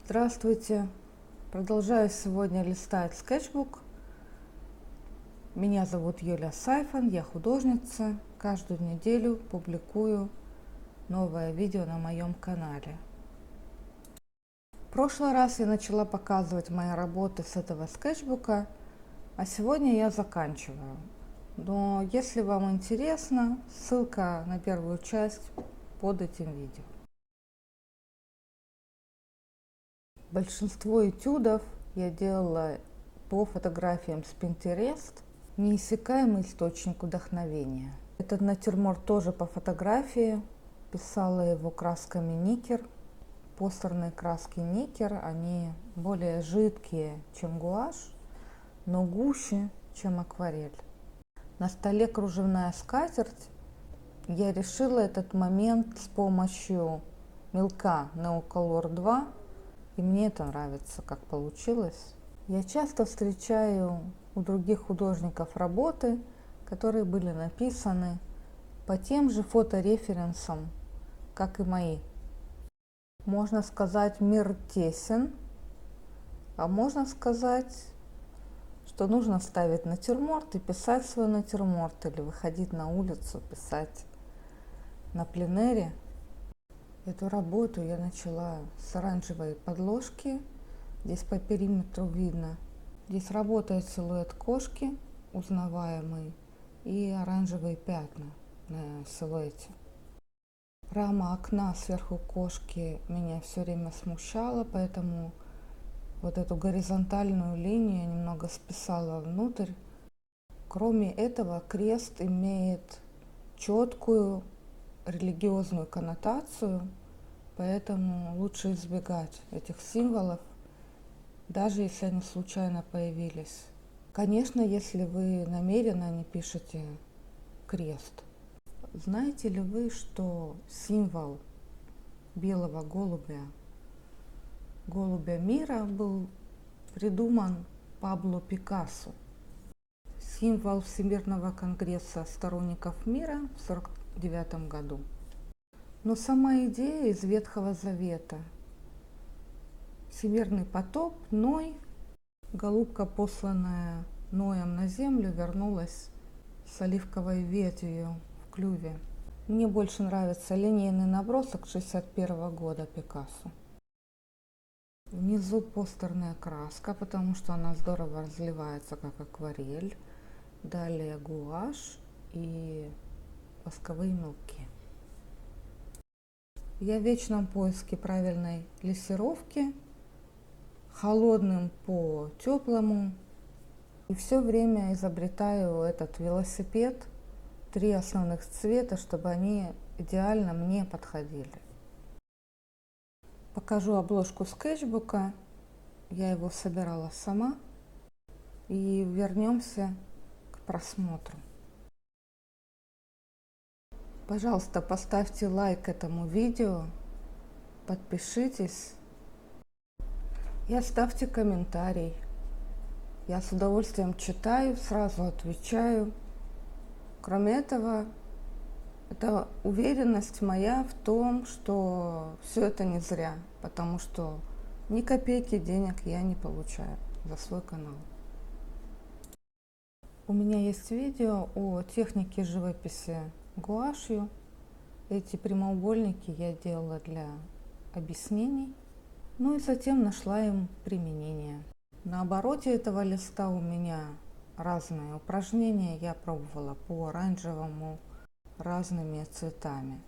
Здравствуйте! Продолжаю сегодня листать скетчбук. Меня зовут Юлия Сайфан, я художница. Каждую неделю публикую новое видео на моем канале. В прошлый раз я начала показывать мои работы с этого скетчбука, а сегодня я заканчиваю. Но если вам интересно, ссылка на первую часть под этим видео. Большинство этюдов я делала по фотографиям с Pinterest, неиссякаемый источник вдохновения. Этот натюрморт тоже по фотографии, писала его красками никель. Постерные краски никель, они более жидкие, чем гуашь, но гуще, чем акварель. На столе кружевная скатерть. Я решила этот момент с помощью мелка Neocolor 2. И мне это нравится, как получилось. Я часто встречаю у других художников работы, которые были написаны по тем же фотореференсам, как и мои. Можно сказать, мир тесен, а можно сказать, что нужно ставить натюрморт и писать свой натюрморт, или выходить на улицу, писать на пленэре. Эту работу я начала с оранжевой подложки. Здесь по периметру видно. Здесь работает силуэт кошки, узнаваемый, и оранжевые пятна на силуэте. Рама окна сверху кошки меня все время смущала, поэтому вот эту горизонтальную линию я немного списала внутрь. Кроме этого, крест имеет четкую религиозную коннотацию, поэтому лучше избегать этих символов, даже если они случайно появились. Конечно, если вы намеренно не пишете крест. Знаете ли вы, что символ белого голубя мира, был придуман Пабло Пикассо? Символ Всемирного конгресса сторонников мира в 1949 году. Но сама идея из Ветхого Завета. Всемирный потоп, Ной, голубка, посланная Ноем на землю, вернулась с оливковой ветвью в клюве. Мне больше нравится линейный набросок 1961 года Пикассо. Внизу постерная краска, потому что она здорово разливается, как акварель. Далее гуашь и восковые мелки. Я в вечном поиске правильной лессировки, холодным по теплому. И все время изобретаю этот велосипед, 3 основных цвета, чтобы они идеально мне подходили. Покажу обложку скетчбука. Я его собирала сама. И вернемся к просмотру. Пожалуйста, поставьте лайк этому видео, подпишитесь и оставьте комментарий. Я с удовольствием читаю, сразу отвечаю. Кроме этого, это уверенность моя в том, что все это не зря, потому что ни копейки денег я не получаю за свой канал. У меня есть видео о технике живописи гуашью. Эти прямоугольники я делала для объяснений, ну и затем нашла им применение. На обороте этого листа у меня разные упражнения, я пробовала по оранжевому разными цветами.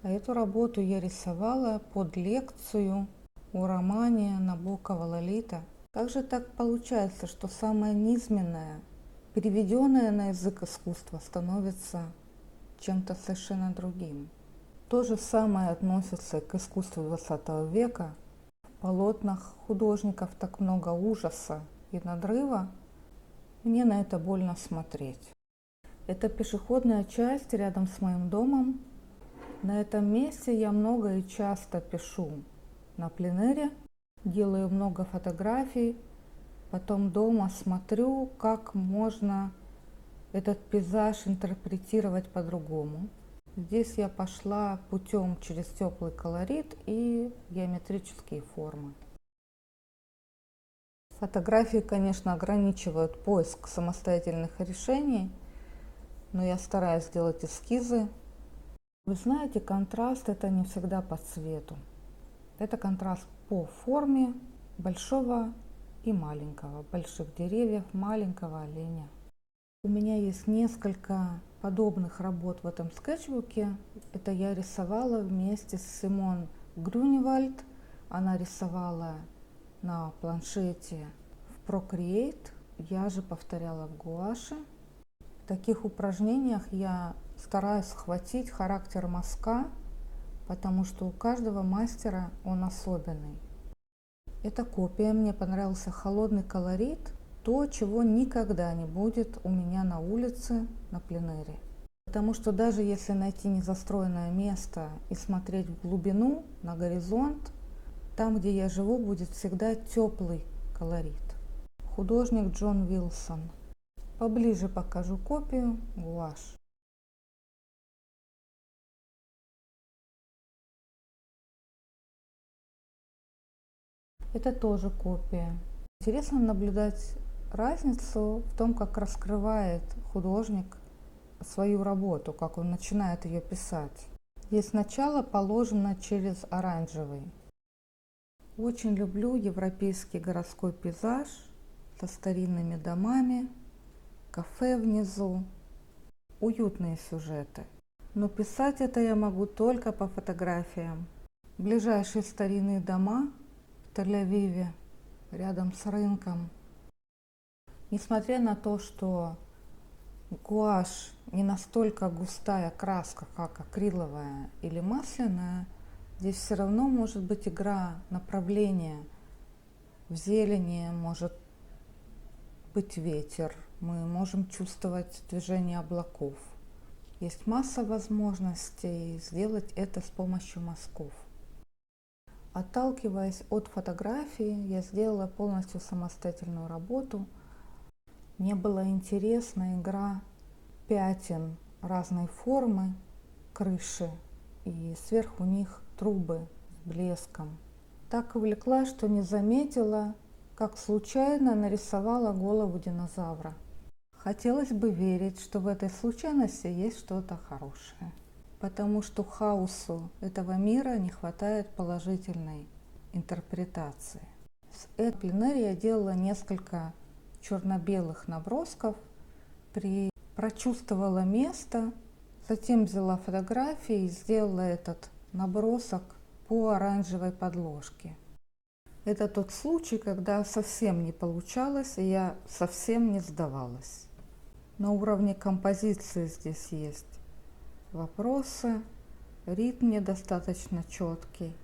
А эту работу я рисовала под лекцию о романе Набокова «Лолита». Как же так получается, что самое низменное, переведенное на язык искусства, становится чем-то совершенно другим? То же самое относится к искусству 20 века. В полотнах художников так много ужаса и надрыва. Мне на это больно смотреть. Это пешеходная часть рядом с моим домом. На этом месте я много и часто пишу на пленэре, делаю много фотографий, потом дома смотрю, как можно этот пейзаж интерпретировать по-другому. Здесь я пошла путем через теплый колорит и геометрические формы. Фотографии, конечно, ограничивают поиск самостоятельных решений, но я стараюсь делать эскизы. Вы знаете, контраст это не всегда по цвету. Это контраст по форме большого и маленького, больших деревьев, маленького оленя. У меня есть несколько подобных работ в этом скетчбуке. Это я рисовала вместе с Симон Грюневальд. Она рисовала на планшете в Procreate. Я же повторяла в гуаши. В таких упражнениях я стараюсь схватить характер мазка, потому что у каждого мастера он особенный. Эта копия, мне понравился холодный колорит, то, чего никогда не будет у меня на улице, на пленэре. Потому что даже если найти незастроенное место и смотреть в глубину, на горизонт, там, где я живу, будет всегда теплый колорит. Художник Джон Вилсон. Поближе покажу копию, гуашь. Это тоже копия. Интересно наблюдать разницу в том, как раскрывает художник свою работу, как он начинает ее писать. Здесь начало положено через оранжевый. Очень люблю европейский городской пейзаж со старинными домами, кафе внизу, уютные сюжеты. Но писать это я могу только по фотографиям. Ближайшие старинные дома в Тель-Авиве, рядом с рынком. Несмотря на то, что гуашь не настолько густая краска, как акриловая или масляная, здесь все равно может быть игра направления. В зелени может быть ветер, мы можем чувствовать движение облаков. Есть масса возможностей сделать это с помощью мазков. Отталкиваясь от фотографии, я сделала полностью самостоятельную работу. Мне была интересна игра пятен разной формы, крыши, и сверху них трубы с блеском. Так увлеклась, что не заметила, как случайно нарисовала голову динозавра. Хотелось бы верить, что в этой случайности есть что-то хорошее, потому что хаосу этого мира не хватает положительной интерпретации. С этой пленэре я делала несколько черно-белых набросков, прочувствовала место, затем взяла фотографии и сделала этот набросок по оранжевой подложке. Это тот случай, когда совсем не получалось, и я совсем не сдавалась. На уровне композиции здесь есть вопросы, ритм недостаточно четкий.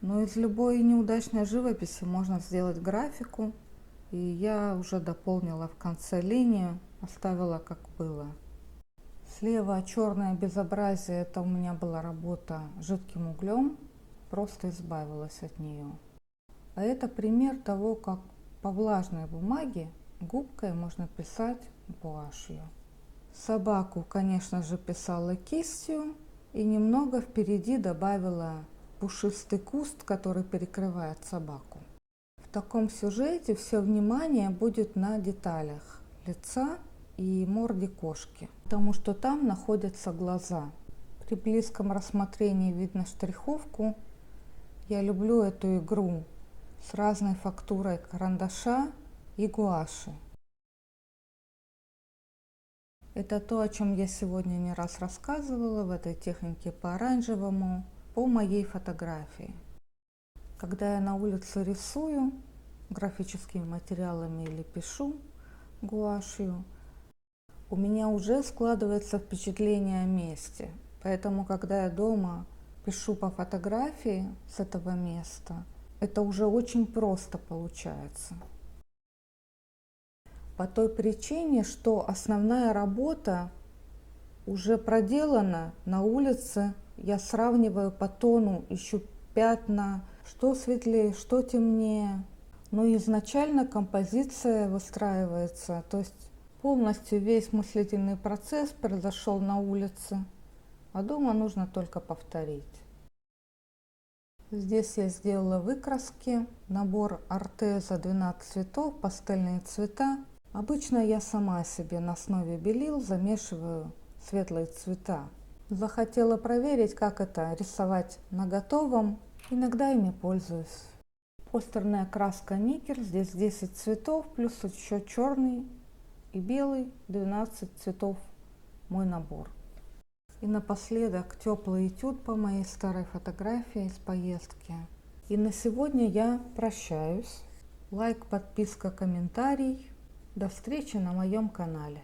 Но из любой неудачной живописи можно сделать графику, и я уже дополнила в конце линию, оставила как было. Слева черное безобразие, это у меня была работа жидким углем, просто избавилась от нее. А это пример того, как по влажной бумаге губкой можно писать гуашью. Собаку, конечно же, писала кистью и немного впереди добавила пушистый куст, который перекрывает собаку. В таком сюжете все внимание будет на деталях лица и морде кошки, потому что там находятся глаза. При близком рассмотрении видно штриховку. Я люблю эту игру с разной фактурой карандаша и гуаши. Это то, о чем я сегодня не раз рассказывала в этой технике по оранжевому, по моей фотографии. Когда я на улице рисую графическими материалами или пишу гуашью, у меня уже складывается впечатление о месте. Поэтому, когда я дома пишу по фотографии с этого места, это уже очень просто получается. По той причине, что основная работа уже проделана на улице, я сравниваю по тону, ищу пятна, что светлее, что темнее. Но изначально композиция выстраивается, то есть полностью весь мыслительный процесс произошел на улице, а дома нужно только повторить. Здесь я сделала выкраски, набор Артеза 12 цветов, пастельные цвета. Обычно я сама себе на основе белил замешиваю светлые цвета. Захотела проверить, как это рисовать на готовом. Иногда ими пользуюсь. Постерная краска Никер, здесь 10 цветов, плюс еще черный и белый, 12 цветов мой набор. И напоследок теплый этюд по моей старой фотографии из поездки. И на сегодня я прощаюсь. Лайк, подписка, комментарий. До встречи на моем канале.